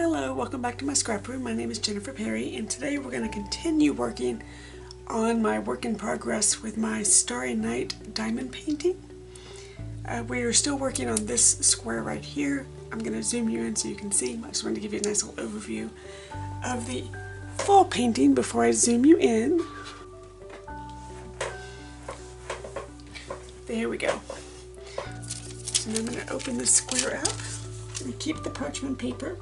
Hello, welcome back to my scrap room. My name is Jennifer Perry, and today we're going to continue working on my work in progress with my Starry Night diamond painting. We are still working on this square right here. I'm going to zoom you in so you can see. I just wanted to give you a nice little overview of the full painting before I zoom you in. There we go. So now I'm going to open this square up and keep the parchment paper.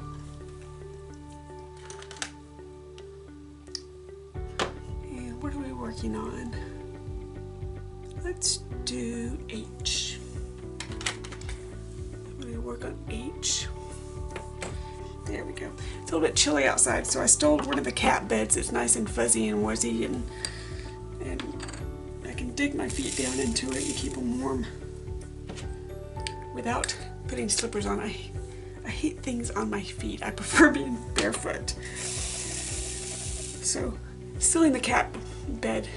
What are we working on? Let's do H. I'm going to work on H. There we go. It's a little bit chilly outside, so I stole one of the cat beds. It's nice and fuzzy and wuzzy, and I can dig my feet down into it and keep them warm without putting slippers on. I hate things on my feet. I prefer being barefoot. So stealing the cat bed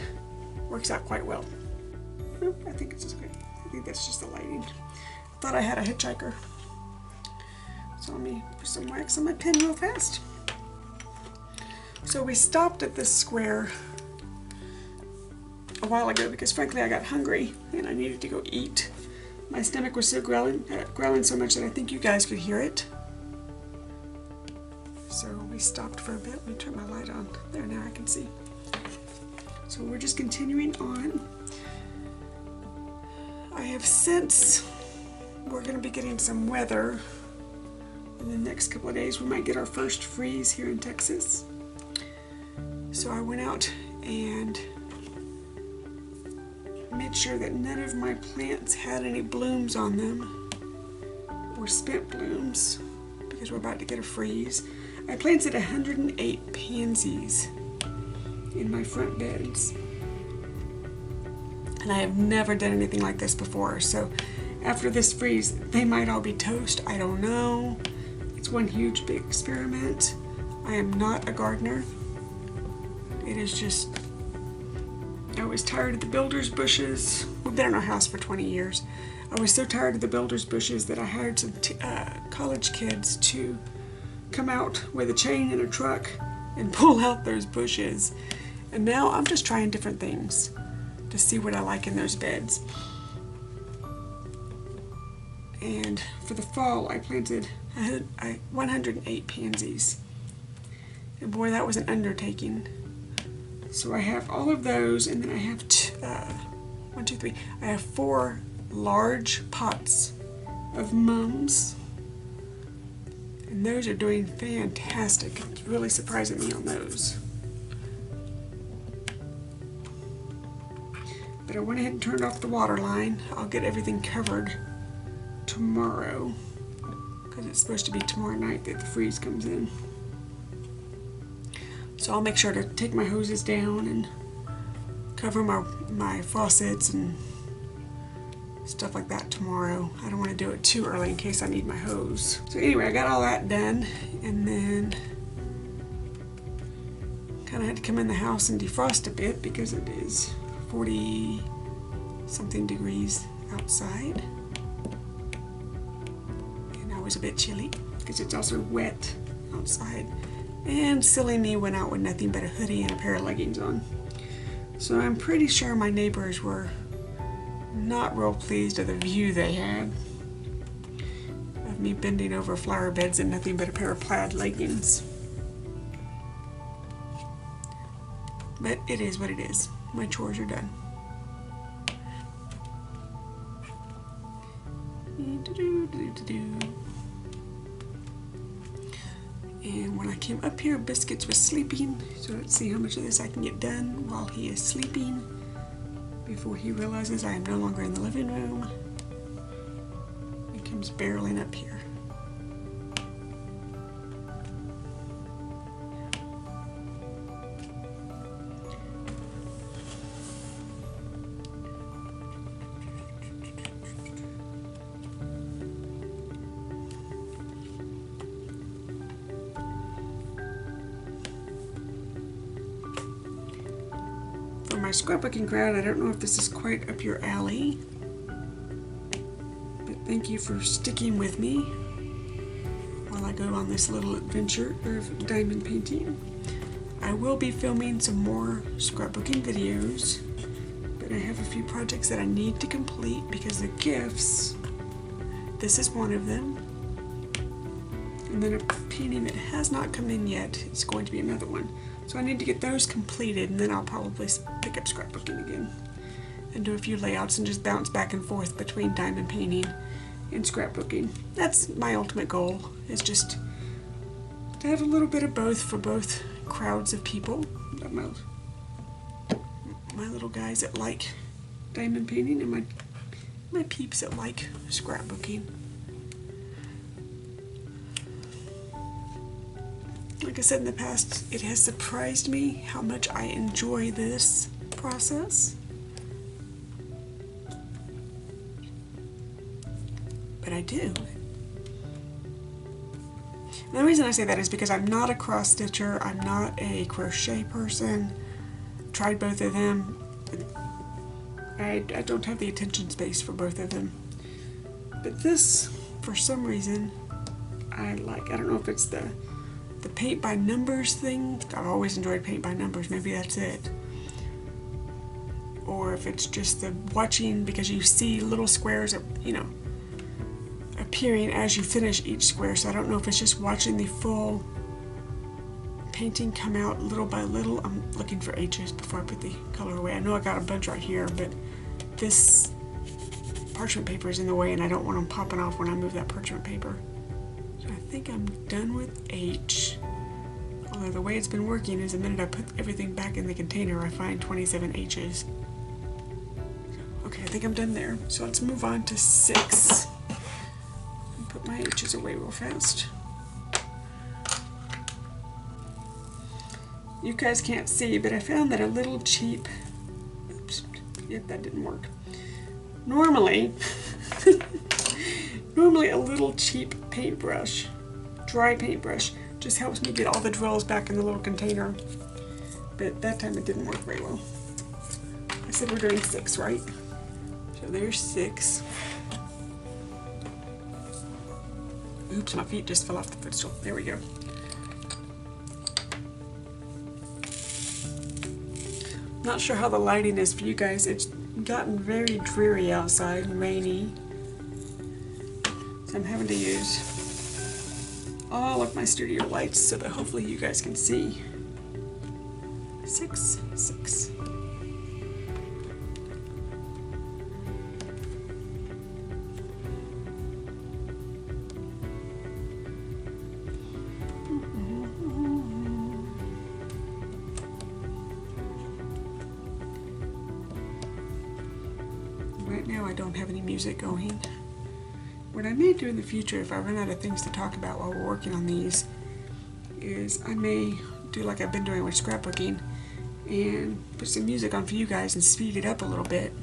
works out quite well. I think it's just good. I think that's just the lighting. I thought I had a hitchhiker. So let me put some wax on my pen real fast. So we stopped at this square a while ago because frankly I got hungry and I needed to go eat. My stomach was so growling so much that I think you guys could hear it. So we stopped for a bit. Let me turn my light on. There, now I can see. So we're just continuing on. I have since, we're going to be getting some weather in the next couple of days. We might get our first freeze here in Texas. So I went out and made sure that none of my plants had any blooms on them or spent blooms because we're about to get a freeze. I planted 108 pansies in my front beds, and I have never done anything like this before, so after this freeze they might all be toast. I don't know. It's one huge big experiment. I am not a gardener. It is just, I was tired of the builder's bushes. We've been in our house for 20 years. I was so tired of the builder's bushes that I hired some college kids to come out with a chain and a truck and pull out those bushes. And now I'm just trying different things to see what I like in those beds. And for the fall I planted 108 pansies. And boy, that was an undertaking. So I have all of those, and then I have I have 4 large pots of mums. And those are doing fantastic. It's really surprising me on those. But I went ahead and turned off the water line. I'll get everything covered tomorrow because it's supposed to be tomorrow night that the freeze comes in. So I'll make sure to take my hoses down and cover my faucets and stuff like that tomorrow. I don't want to do it too early in case I need my hose. So anyway, I got all that done, and then kind of had to come in the house and defrost a bit because it is 40 something degrees outside, and I was a bit chilly because it's also wet outside, and silly me went out with nothing but a hoodie and a pair of leggings on. So I'm pretty sure my neighbors were not real pleased with the view they had of me bending over flower beds and nothing but a pair of plaid leggings. But it is what it is. My chores are done. And when I came up here, Biscuits was sleeping, so let's see how much of this I can get done while he is sleeping before he realizes I am no longer in the living room and comes barreling up here. My scrapbooking crowd, I don't know if this is quite up your alley, but thank you for sticking with me while I go on this little adventure of diamond painting. I will be filming some more scrapbooking videos, but I have a few projects that I need to complete because the gifts, this is one of them, and then a painting that has not come in yet is going to be another one. So I need to get those completed, and then I'll probably pick up scrapbooking again and do a few layouts and just bounce back and forth between diamond painting and scrapbooking. That's my ultimate goal, is just to have a little bit of both for both crowds of people. My little guys that like diamond painting and my peeps that like scrapbooking. Like I said in the past, it has surprised me how much I enjoy this process. But I do. And the reason I say that is because I'm not a cross stitcher, I'm not a crochet person. Tried both of them. I don't have the attention space for both of them. But this, for some reason, I like. I don't know if it's the paint by numbers thing. I've always enjoyed paint by numbers, maybe that's it. Or if it's just the watching, because you see little squares, you know, appearing as you finish each square. So I don't know if it's just watching the full painting come out little by little. I'm looking for H's before I put the color away. I know I got a bunch right here, but this parchment paper is in the way and I don't want them popping off when I move that parchment paper. So I think I'm done with H. Although the way it's been working is the minute I put everything back in the container, I find 27 H's. Okay, I think I'm done there. So let's move on to 6. Put my H's away real fast. You guys can't see, but I found that a little cheap, oops, yep, that didn't work. Normally a little cheap paintbrush, dry paintbrush, just helps me get all the drills back in the little container. But that time it didn't work very well. I said we're doing 6, right? So there's 6. Oops, my feet just fell off the footstool. There we go. Not sure how the lighting is for you guys. It's gotten very dreary outside and rainy. So I'm having to use all of my studio lights so that hopefully you guys can see. 6, 6. Right now I don't have any music going. What I may do in the future, if I run out of things to talk about while we're working on these, is I may do like I've been doing with scrapbooking and put some music on for you guys and speed it up a little bit.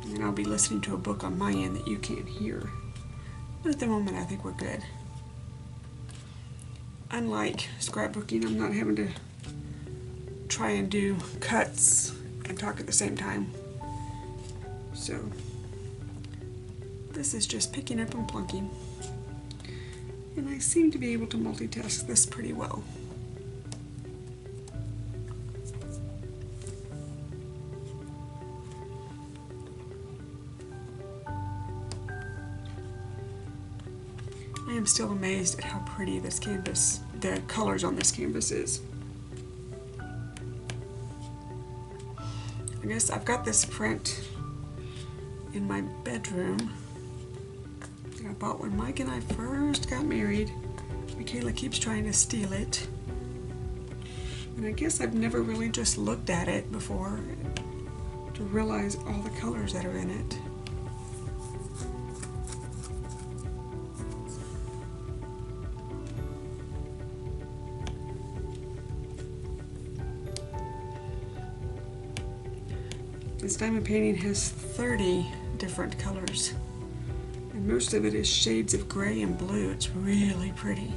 And I'll be listening to a book on my end that you can't hear. But at the moment I think we're good. Unlike scrapbooking, I'm not having to try and do cuts and talk at the same time. So this is just picking up and plunking. And I seem to be able to multitask this pretty well. I am still amazed at how pretty this canvas, the colors on this canvas is. I guess I've got this print in my bedroom that I bought when Mike and I first got married. Michaela keeps trying to steal it. And I guess I've never really just looked at it before to realize all the colors that are in it. This diamond painting has 30 different colors, and most of it is shades of gray and blue. It's really pretty.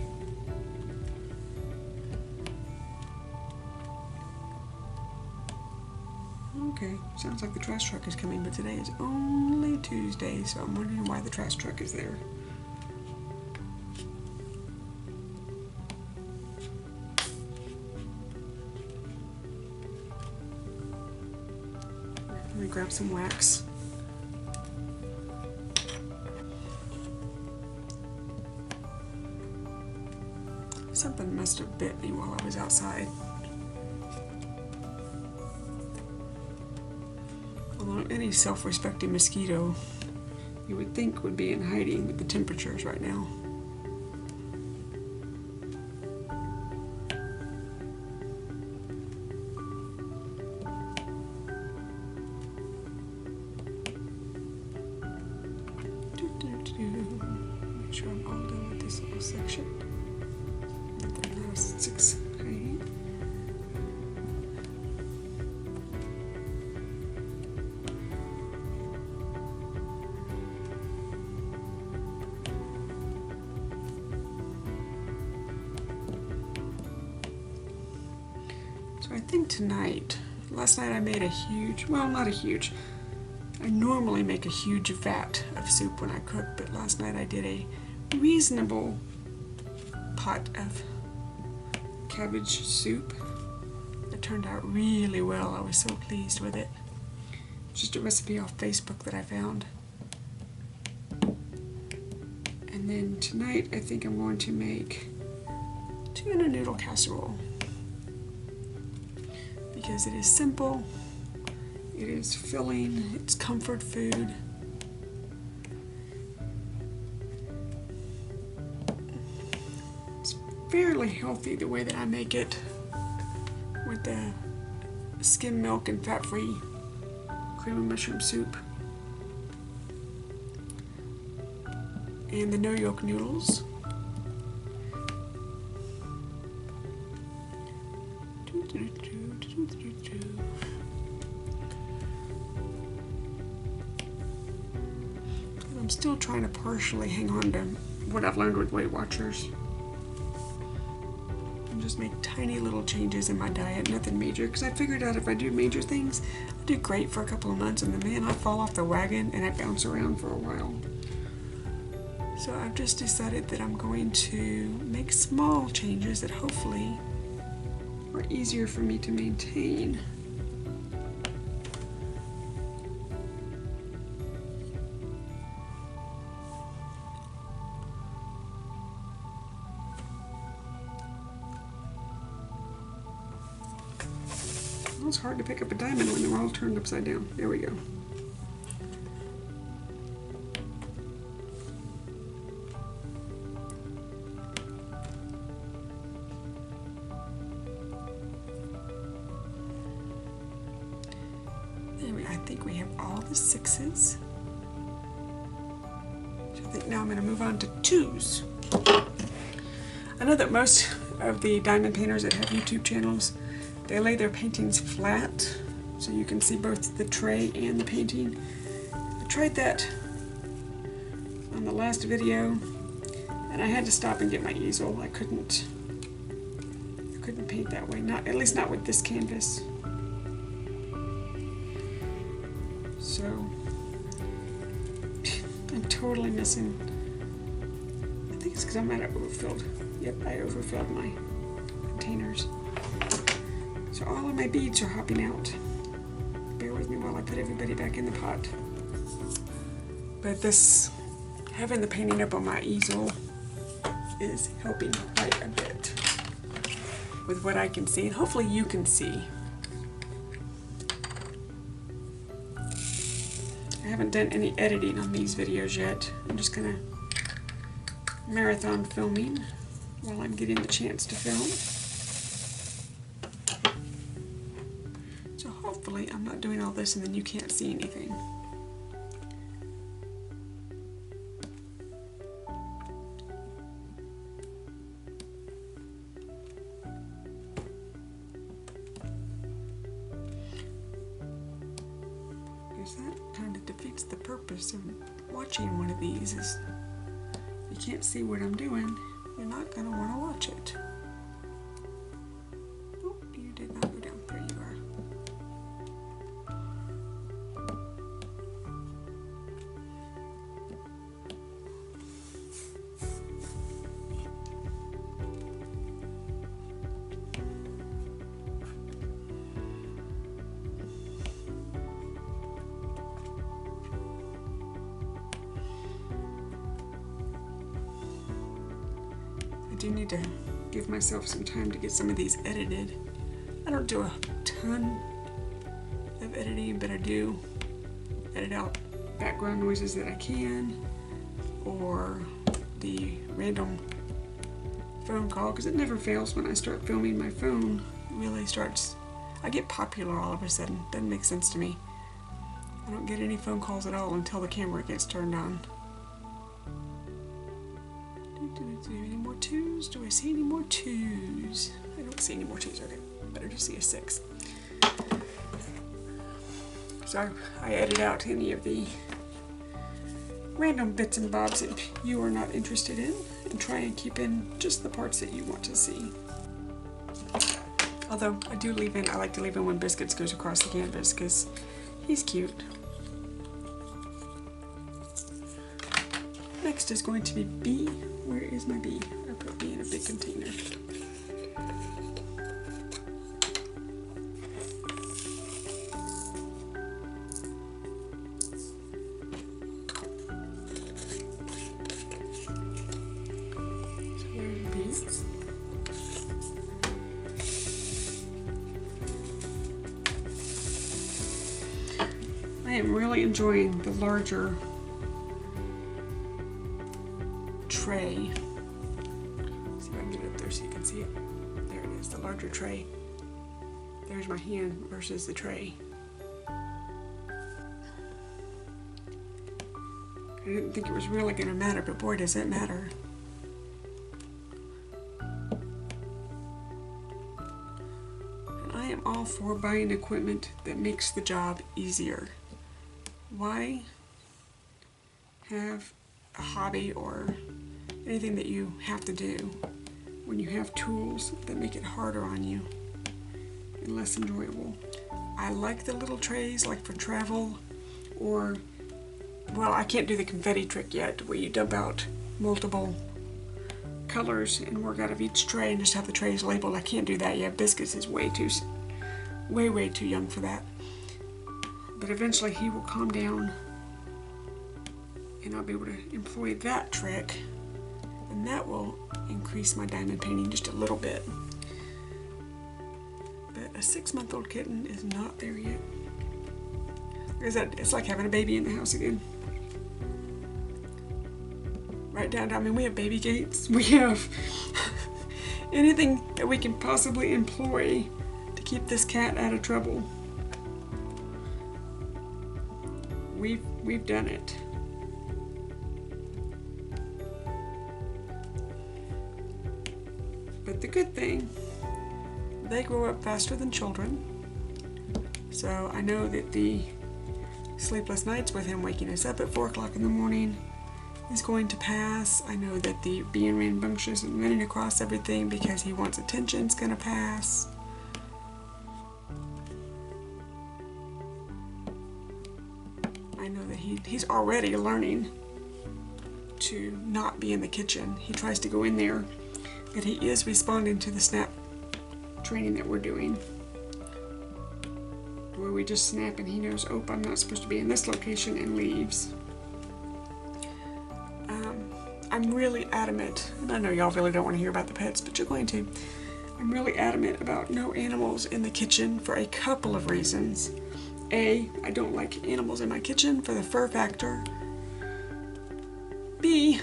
Okay, sounds like the trash truck is coming, but today is only Tuesday, so I'm wondering why the trash truck is there. grab some wax. Something must have bit me while I was outside. Although any self-respecting mosquito you would think would be in hiding with the temperatures right now. Make sure I'm all done with this little section. The last 6 hanging. So I think tonight, last night I made a huge, well, not a huge, I normally make a huge vat of soup when I cook, but last night I did a reasonable pot of cabbage soup. It turned out really well. I was so pleased with it. Just a recipe off Facebook that I found. And then tonight I think I'm going to make tuna noodle casserole, because it is simple, it is filling, it's comfort food. It's fairly healthy the way that I make it, with the skim milk and fat-free cream and mushroom soup and the no yolk noodles. I'm still trying to partially hang on to what I've learned with Weight Watchers and just make tiny little changes in my diet, nothing major, because I figured out if I do major things, I do great for a couple of months and then man, I fall off the wagon and I bounce around for a while. So I've just decided that I'm going to make small changes that hopefully are easier for me to maintain. It's hard to pick up a diamond when they're all turned upside down. There we go. I think we have all the 6s. So I think now I'm going to move on to 2s. I know that most of the diamond painters that have YouTube channels, they lay their paintings flat so you can see both the tray and the painting. I tried that on the last video and I had to stop and get my easel. I couldn't paint that way, at least not with this canvas. So I'm totally missing. I think it's because I'm out of overfilled. Yep, I overfilled my containers. So all of my beads are hopping out. Bear with me while I put everybody back in the pot. But this, having the painting up on my easel is helping quite a bit with what I can see, and hopefully you can see. I haven't done any editing on these videos yet. I'm just gonna marathon filming while I'm getting the chance to film. So hopefully I'm not doing all this and then you can't see anything. That kind of defeats the purpose of watching one of these. Is if you can't see what I'm doing, you're not going to want to watch it. Oh, you did not go down. There you are. do need to give myself some time to get some of these edited. I don't do a ton of editing, but I do edit out background noises that I can, or the random phone call, because it never fails when I start filming. My phone really starts, I get popular all of a sudden. Doesn't make sense to me. I don't get any phone calls at all until the camera gets turned on. Any more twos? Do I see any more twos? I don't see any more twos. Okay, better just see a 6. So I edit out any of the random bits and bobs that you are not interested in, and try and keep in just the parts that you want to see. Although I like to leave in when Biscuits goes across the canvas because he's cute. Next is going to be B. Where is my B? I put B in a big container. I am really enjoying the larger tray. See if I can get it up there so you can see it. There it is, the larger tray. There's my hand versus the tray. I didn't think it was really going to matter, but boy does it matter. And I am all for buying equipment that makes the job easier. Why have a hobby or anything that you have to do when you have tools that make it harder on you and less enjoyable? I like the little trays, like for travel, or, well, I can't do the confetti trick yet, where you dump out multiple colors and work out of each tray and just have the trays labeled. I can't do that yet. Biscuits is way too young for that. But eventually he will calm down and I'll be able to employ that trick, and that will increase my diamond painting just a little bit. But a 6-month-old kitten is not there yet. It's like having a baby in the house again. Right down to, I mean, we have baby gates. We have anything that we can possibly employ to keep this cat out of trouble. We've done it. But the good thing, they grow up faster than children. So I know that the sleepless nights with him waking us up at 4 o'clock in the morning is going to pass. I know that the being rambunctious and running across everything because he wants attention is going to pass. I know that he's already learning to not be in the kitchen. He tries to go in there, but he is responding to the snap training that we're doing, where we just snap and he knows, oh, I'm not supposed to be in this location, and leaves. I'm really adamant, and I know y'all really don't want to hear about the pets, but you're going to. I'm really adamant about no animals in the kitchen for a couple of reasons. A, I don't like animals in my kitchen for the fur factor. B,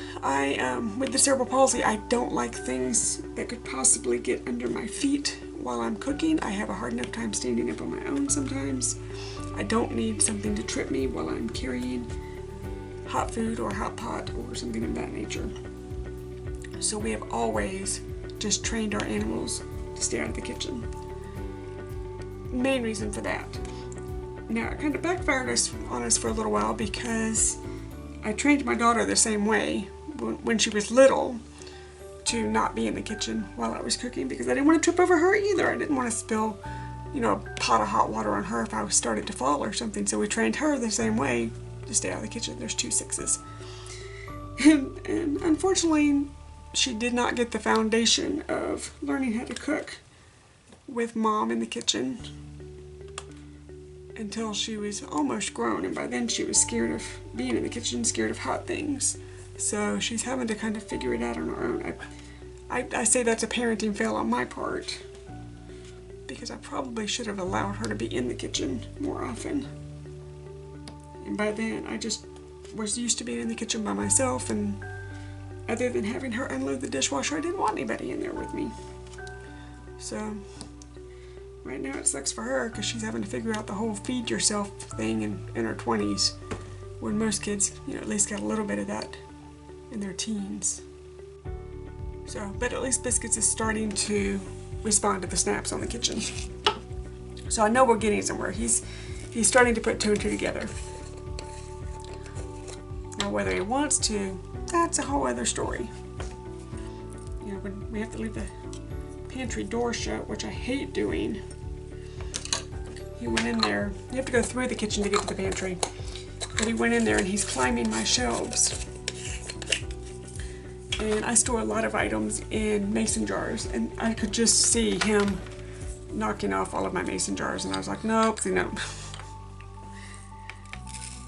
with the cerebral palsy, I don't like things that could possibly get under my feet while I'm cooking. I have a hard enough time standing up on my own sometimes. I don't need something to trip me while I'm carrying hot food or hot pot or something of that nature. So we have always just trained our animals to stay out of the kitchen. Main reason for that. Now, it kind of backfired on us for a little while because I trained my daughter the same way when she was little to not be in the kitchen while I was cooking, because I didn't want to trip over her either. I didn't want to spill, a pot of hot water on her if I started to fall or something. So we trained her the same way to stay out of the kitchen. There's 2 6s. And unfortunately, she did not get the foundation of learning how to cook with mom in the kitchen until she was almost grown, and by then she was scared of being in the kitchen, scared of hot things. So she's having to kind of figure it out on her own. I say that's a parenting fail on my part, because I probably should have allowed her to be in the kitchen more often. And by then, I just was used to being in the kitchen by myself, and other than having her unload the dishwasher, I didn't want anybody in there with me. So, right now it sucks for her because she's having to figure out the whole feed yourself thing in her 20s, when most kids, at least got a little bit of that in their teens. So, but at least Biscuits is starting to respond to the snaps on the kitchen. So I know we're getting somewhere. He's starting to put two and two together. Now whether he wants to, that's a whole other story. When we have to leave the pantry door shut, which I hate doing. He went in there. You have to go through the kitchen to get to the pantry. But he went in there and he's climbing my shelves. And I store a lot of items in mason jars, and I could just see him knocking off all of my mason jars, and I was like, nope, no.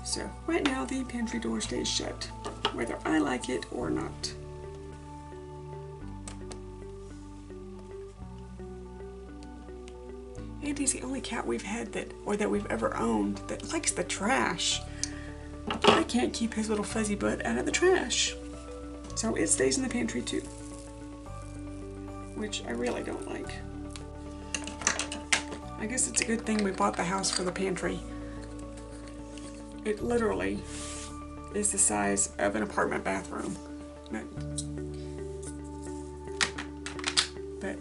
So right now the pantry door stays shut, whether I like it or not. And he's the only cat we've had that we've ever owned that likes the trash. I can't keep his little fuzzy butt out of the trash. So it stays in the pantry too, which I really don't like. I guess it's a good thing we bought the house for the pantry. It literally is the size of an apartment bathroom. But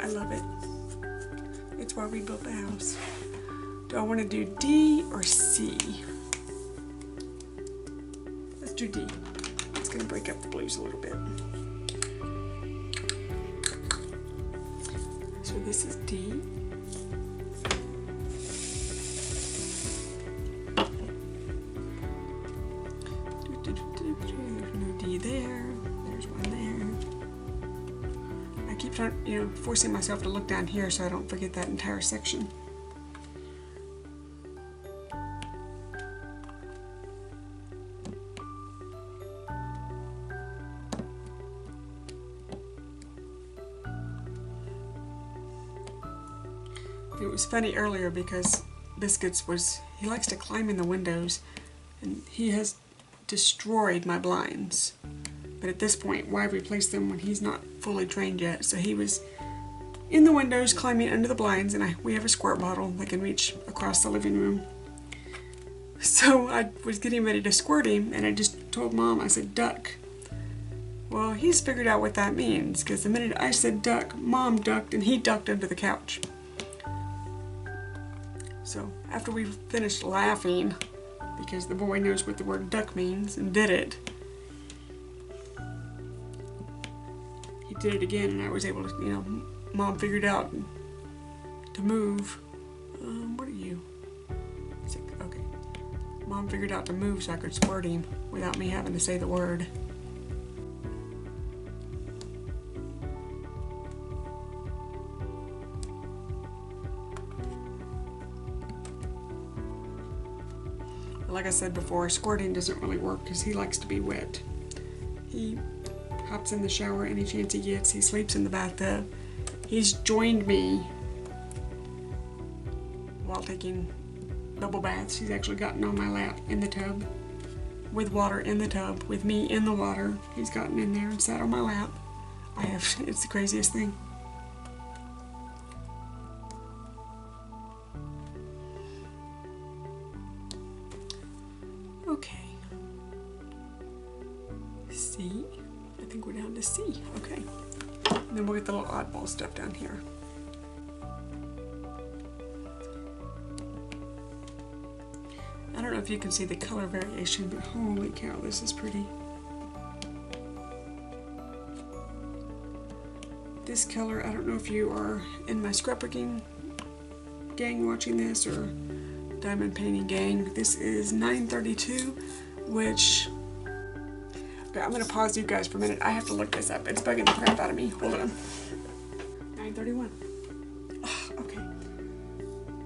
I love it. It's why we built the house. Do I want to do D or C? Let's do D. Going to break up the blues a little bit. So this is D. There's no D there. There's one there. I keep trying, forcing myself to look down here so I don't forget that entire section. It was funny earlier because Biscuits he likes to climb in the windows, and he has destroyed my blinds. But at this point, why replace them when he's not fully trained yet? So he was in the windows, climbing under the blinds, and we have a squirt bottle that can reach across the living room. So I was getting ready to squirt him, and I just told Mom, I said, duck. Well, he's figured out what that means, because the minute I said duck, Mom ducked, and he ducked under the couch. So after we finished laughing, because the boy knows what the word duck means and did it, he did it again, and I was able to, Mom figured out to move. What are you? Okay. Mom figured out to move so I could squirt him without me having to say the word. Like I said before, squirting doesn't really work because he likes to be wet. He hops in the shower any chance he gets. He sleeps in the bathtub. He's joined me while taking double baths. He's actually gotten on my lap in the tub, with water in the tub, with me in the water. He's gotten in there and sat on my lap. It's the craziest thing. Okay. C. I think we're down to C. Okay. And then we'll get the little oddball stuff down here. I don't know if you can see the color variation, but holy cow, this is pretty. This color, I don't know if you are in my scrapbooking gang watching this or diamond painting gang. This is 932, which, okay, I'm gonna pause you guys for a minute. I have to look this up. It's bugging the crap out of me. Hold on. 931. Oh, okay.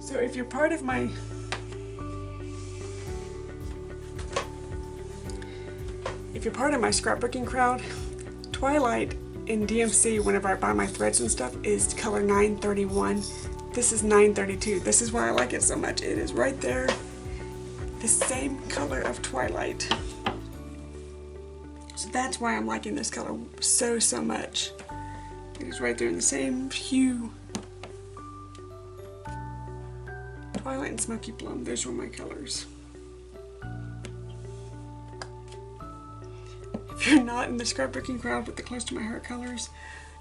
So if you're part of my scrapbooking crowd, Twilight in DMC, whenever I buy my threads and stuff, is color 931. This is 932. This is why I like it so much. It is right there, the same color of Twilight. So that's why I'm liking this color so much. It is right there in the same hue. Twilight and Smoky Plum, those were my colors. If you're not in the scrapbooking crowd with the Close to My Heart colors,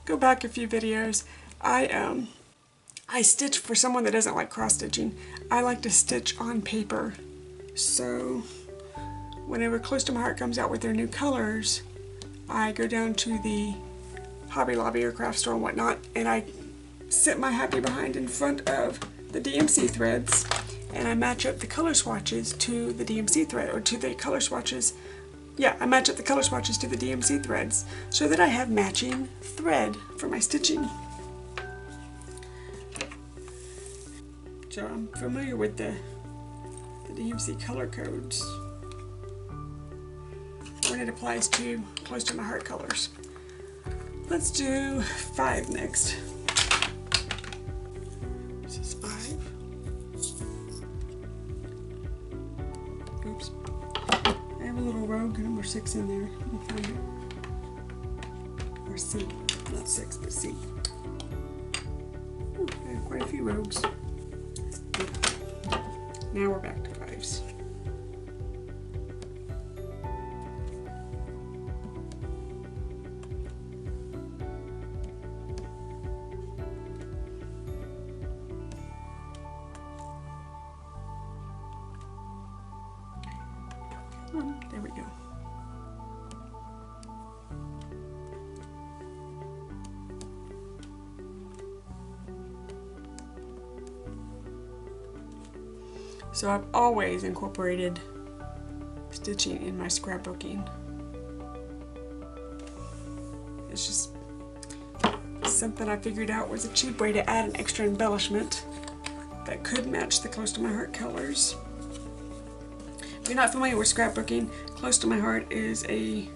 go back a few videos. I stitch, for someone that doesn't like cross stitching, I like to stitch on paper. So whenever Close to My Heart comes out with their new colors, I go down to the Hobby Lobby or craft store and whatnot, and I sit my happy behind in front of the DMC threads, and I match up the color swatches to the DMC thread, or to the color swatches. Yeah, I match up the color swatches to the DMC threads so that I have matching thread for my stitching. So I'm familiar with the DMC color codes when it applies to Close to My Heart colors. Let's do 5 next. This is 5. Oops. I have a little rogue number 6 in there. Let me find it. Or C. Not 6, but C. Ooh, I have quite a few rogues. Now we're back to 5s. There we go. So I've always incorporated stitching in my scrapbooking. It's just something I figured out was a cheap way to add an extra embellishment that could match the Close to My Heart colors. If you're not familiar with scrapbooking, Close to My Heart is a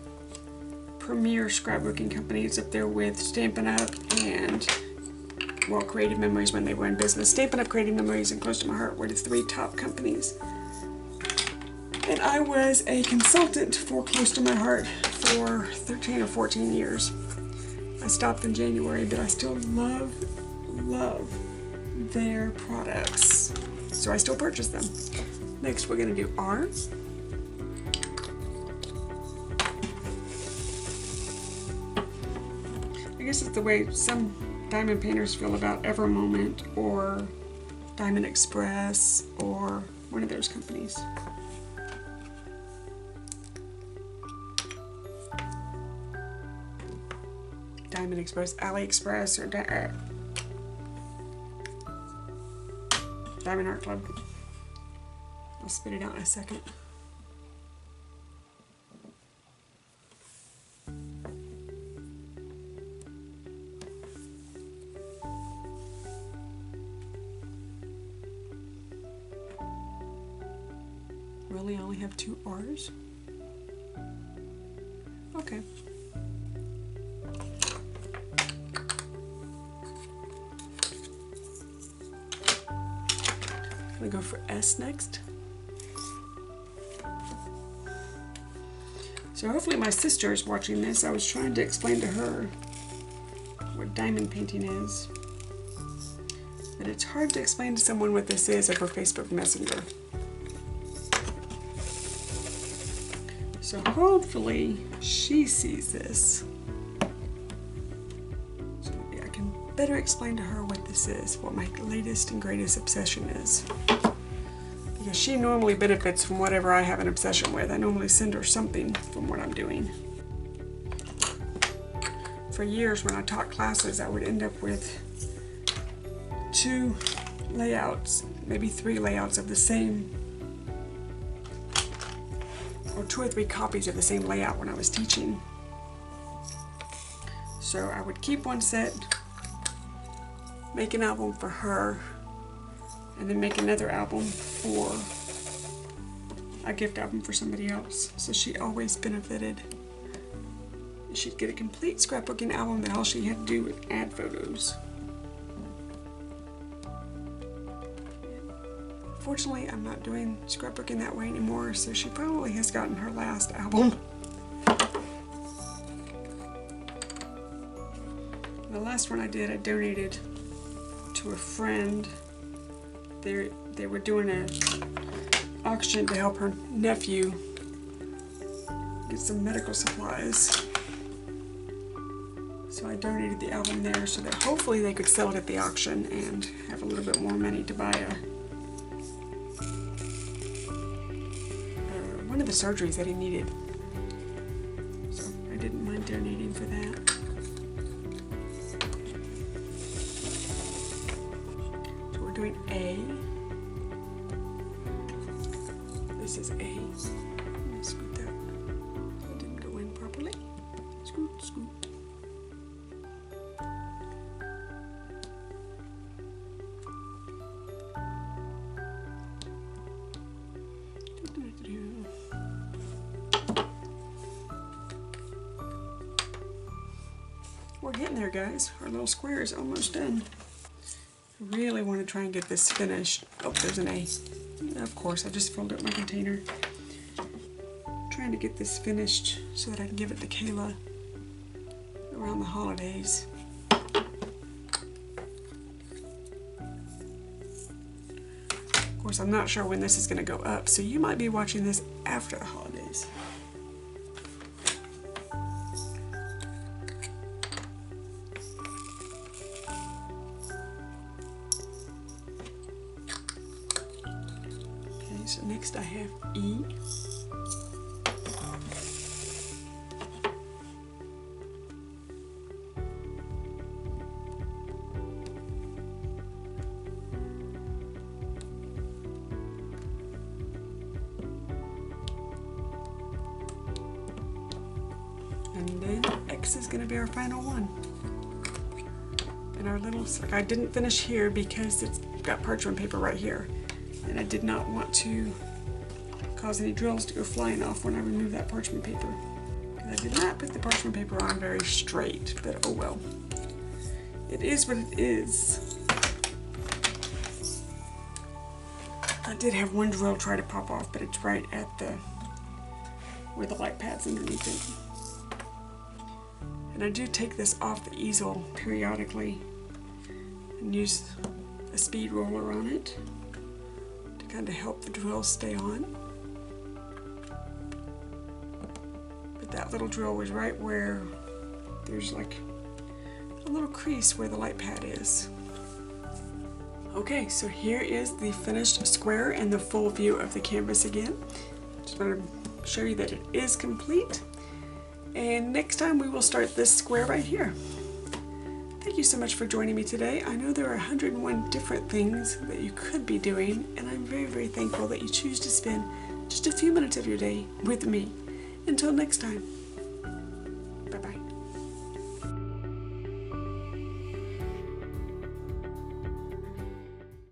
premier scrapbooking company. It's up there with Stampin' Up! And, well, Creative Memories when they were in business. Stampin' Up!, Creative Memories, and Close to My Heart were the 3 top companies. And I was a consultant for Close to My Heart for 13 or 14 years. I stopped in January, but I still love their products. So I still purchase them. Next we're going to do R. I guess it's the way some diamond painters feel about Evermoment or Diamond Express or one of those companies. Diamond Express, AliExpress, or Diamond Art Club. I'll spit it out in a second. Really, I only have 2 R's? Okay. I'm gonna go for S next. So hopefully my sister is watching this. I was trying to explain to her what diamond painting is. But it's hard to explain to someone what this is over Facebook Messenger. So hopefully she sees this. So maybe I can better explain to her what this is, what my latest and greatest obsession is. Because she normally benefits from whatever I have an obsession with. I normally send her something from what I'm doing. For years when I taught classes, I would end up with 2 layouts, maybe 3 layouts of the same, or 2 or 3 copies of the same layout when I was teaching. So I would keep one set, make an album for her, and then make another album for a gift album for somebody else. So she always benefited. She'd get a complete scrapbooking album that all she had to do was add photos. Fortunately, I'm not doing scrapbooking that way anymore, so she probably has gotten her last album. The last one I did, I donated to a friend. They were doing an auction to help her nephew get some medical supplies. So I donated the album there so that hopefully they could sell it at the auction and have a little bit more money to buy one of the surgeries that he needed. So I didn't mind donating for that. So we're doing A. This is A. Let me scoot that. That didn't go in properly. Scoot, scoot. We're getting there, guys. Our little square is almost done. I really want to try and get this finished. Oh, there's an A. Of course, I just filled up my container. Trying to get this finished so that I can give it to Kayla around the holidays. Of course, I'm not sure when this is going to go up, so you might be watching this after the holidays. Okay, so next I have E. And then X is going to be our final one. And our little, I didn't finish here because it's got parchment paper right here. And I did not want to cause any drills to go flying off when I remove that parchment paper. And I did not put the parchment paper on very straight, but oh well. It is what it is. I did have one drill try to pop off, but it's right at the, where the light pad's underneath it. And I do take this off the easel periodically and use a speed roller on it to kind of help the drill stay on. But that little drill was right where there's like a little crease where the light pad is. Okay, so here is the finished square and the full view of the canvas again. Just want to show you that it is complete. And next time we will start this square right here. Thank you so much for joining me today. I know there are 101 different things that you could be doing, and I'm very, very thankful that you choose to spend just a few minutes of your day with me. Until next time.